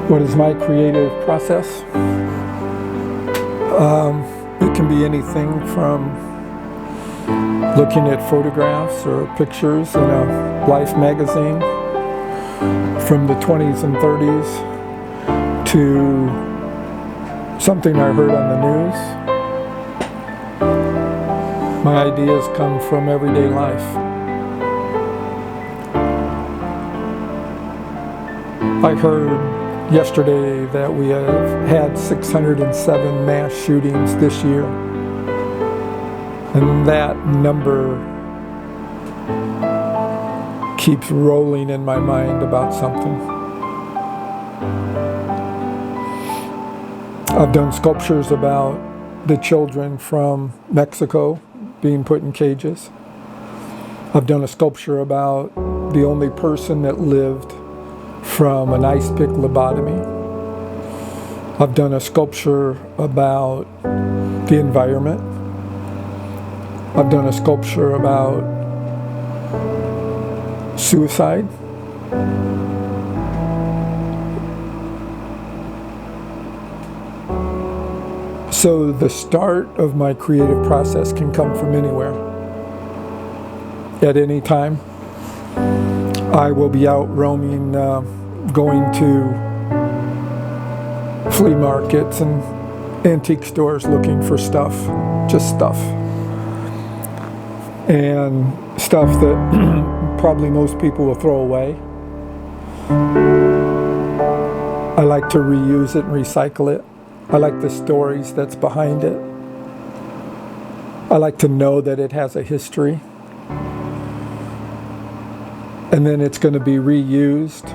What is my creative process? It can be anything from looking at photographs or pictures in a Life magazine from the 20s and 30s to something I heard on the news. My ideas come from everyday life. I heard yesterday that we have had 607 mass shootings this year, and that number keeps rolling in my mind about something. I've done sculptures about the children from Mexico being put in cages. I've done a sculpture about the only person that lived from an ice pick lobotomy. I've done a sculpture about the environment. I've done a sculpture about suicide. So the start of my creative process can come from anywhere, at any time. I will be out roaming, going to flea markets and antique stores looking for stuff, just stuff. And stuff that probably most people will throw away. I like to reuse it and recycle it. I like the stories that's behind it. I like to know that it has a history. And then it's going to be reused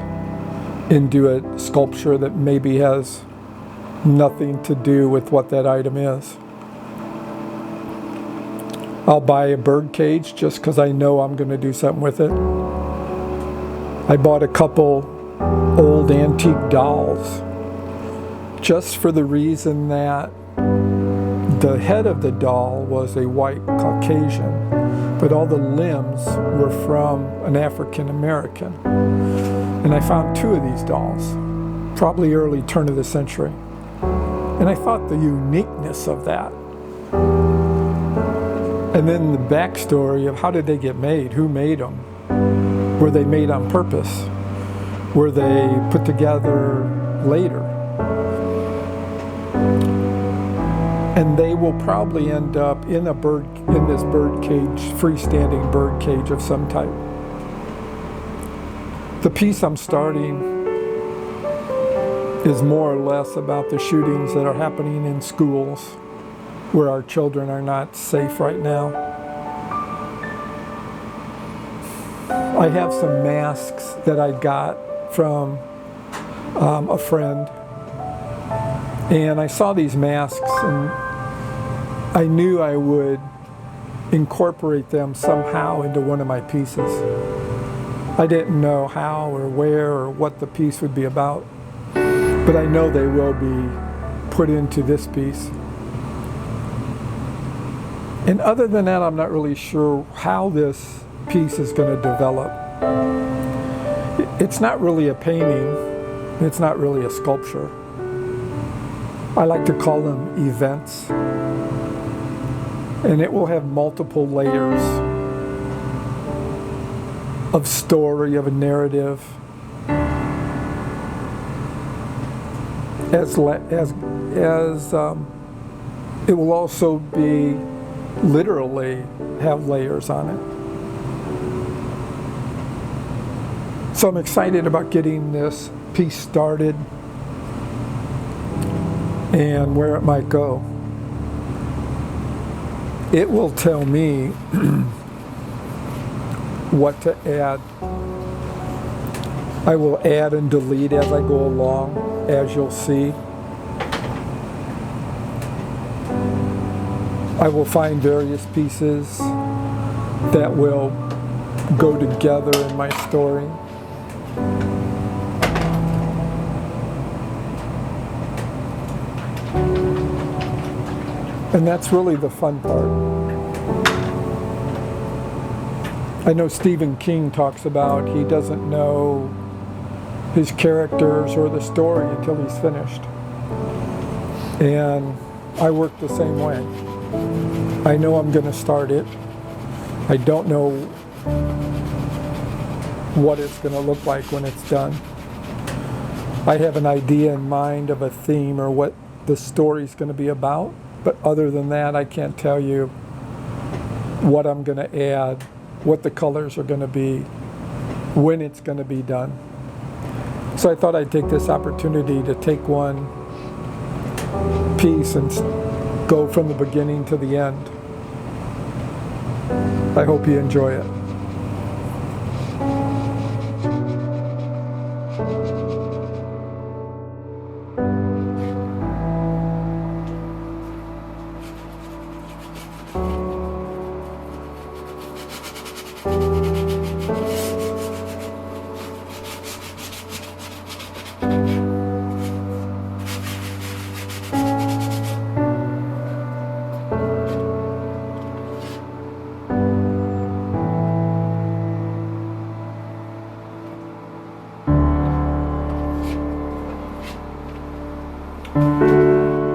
into a sculpture that maybe has nothing to do with what that item is. I'll buy a bird cage just because I know I'm going to do something with it. I bought a couple old antique dolls just for the reason that the head of the doll was a white Caucasian, but all the limbs were from an African American. And I found two of these dolls, probably early turn of the century. And I thought the uniqueness of that. And then the backstory of how did they get made? Who made them? Were they made on purpose? Were they put together later? And they will probably end up in this bird cage, freestanding bird cage of some type. The piece I'm starting is more or less about the shootings that are happening in schools where our children are not safe right now. I have some masks that I got from a friend, and I saw these masks and I knew I would incorporate them somehow into one of my pieces. I didn't know how or where or what the piece would be about, but I know they will be put into this piece. And other than that, I'm not really sure how this piece is going to develop. It's not really a painting. It's not really a sculpture. I like to call them events. And it will have multiple layers of story, of a narrative, as it will also be literally have layers on it. So I'm excited about getting this piece started and where it might go. It will tell me what to add. I will add and delete as I go along, as you'll see. I will find various pieces that will go together in my story. And that's really the fun part. I know Stephen King talks about he doesn't know his characters or the story until he's finished. And I work the same way. I know I'm going to start it. I don't know what it's going to look like when it's done. I have an idea in mind of a theme or what the story's going to be about, but other than that, I can't tell you what I'm going to add, what the colors are going to be, when it's going to be done. So I thought I'd take this opportunity to take one piece and go from the beginning to the end. I hope you enjoy it.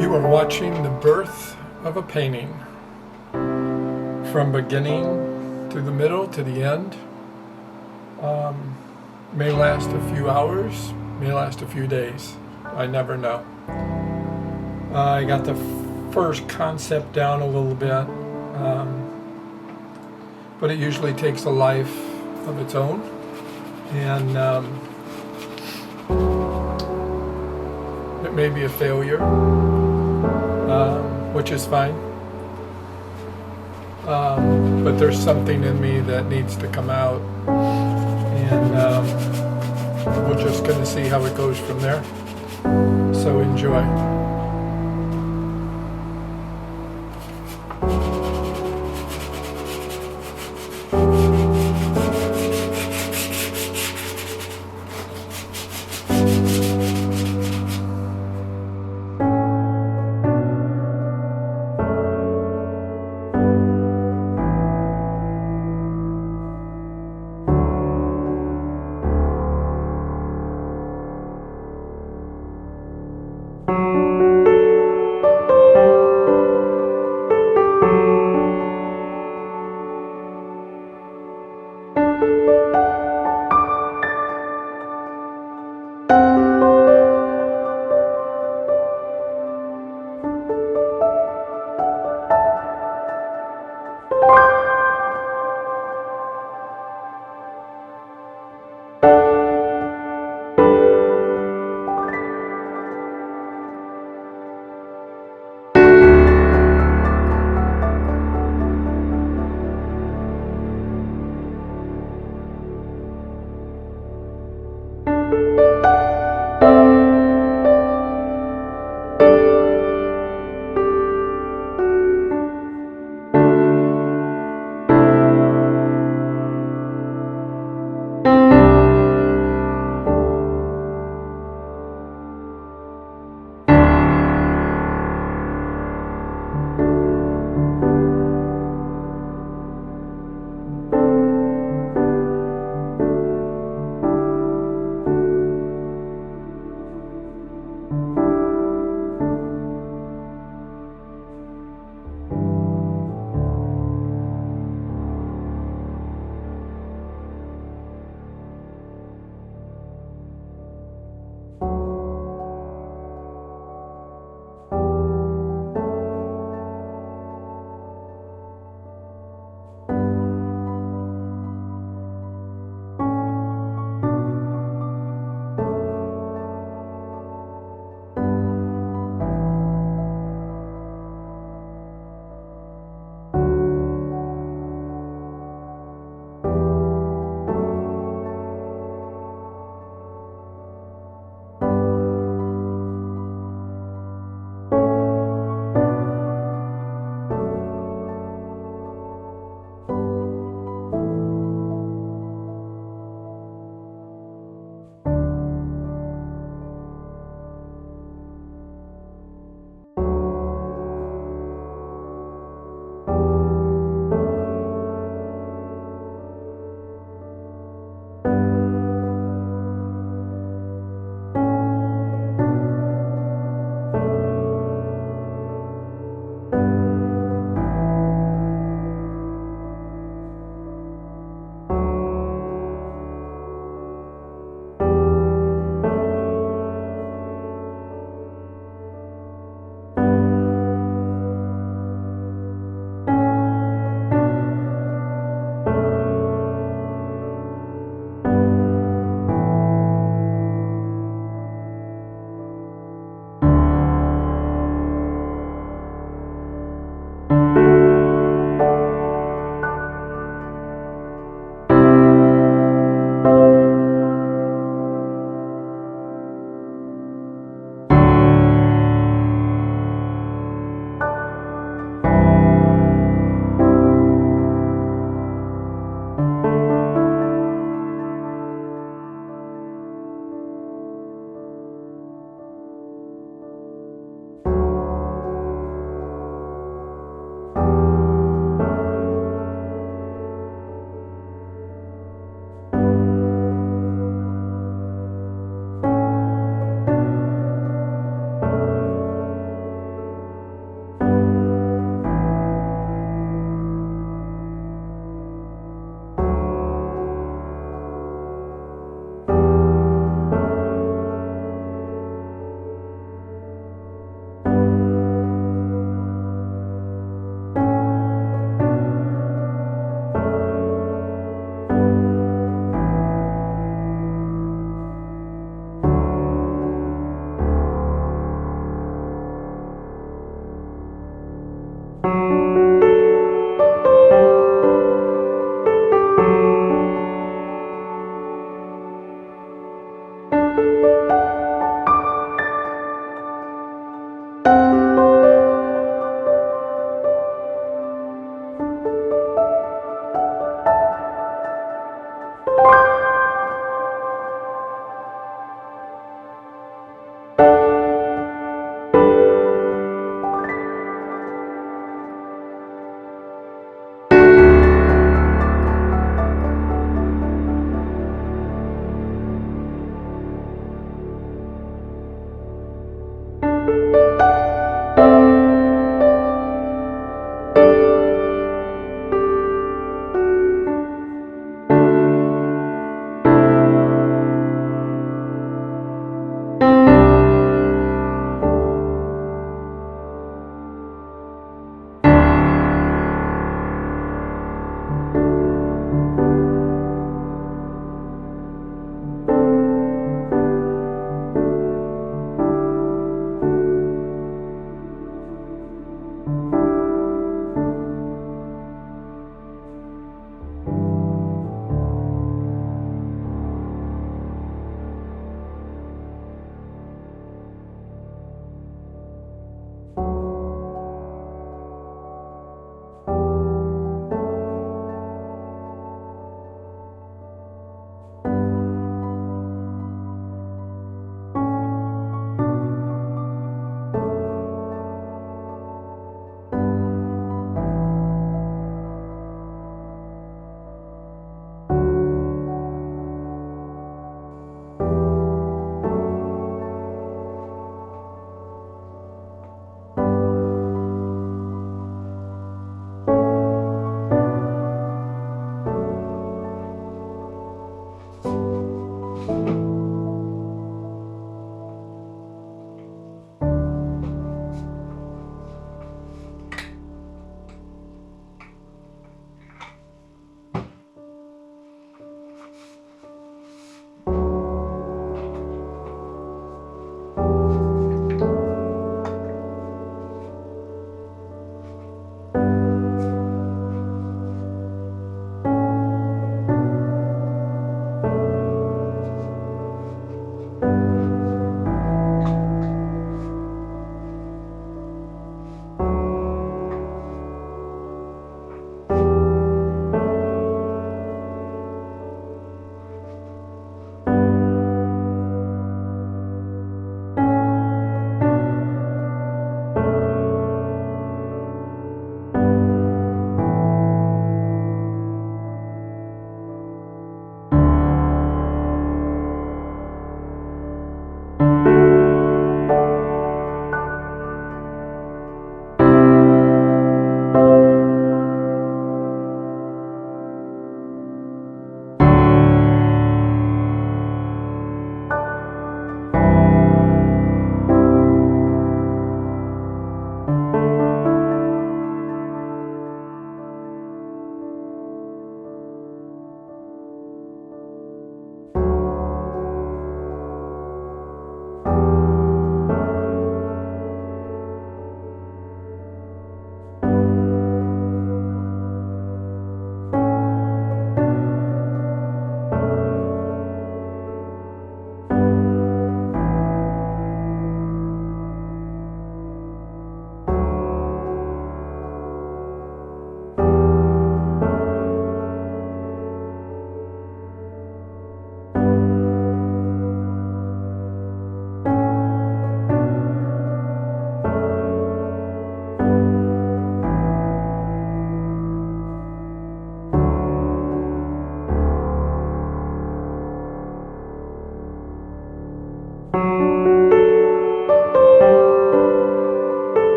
You are watching the birth of a painting, from beginning to the middle to the end. May last a few hours, may last a few days. I never know. I got the first concept down a little bit, but it usually takes a life of its own, and it may be a failure, which is fine. But there's something in me that needs to come out, and we're just going to see how it goes from there. So enjoy.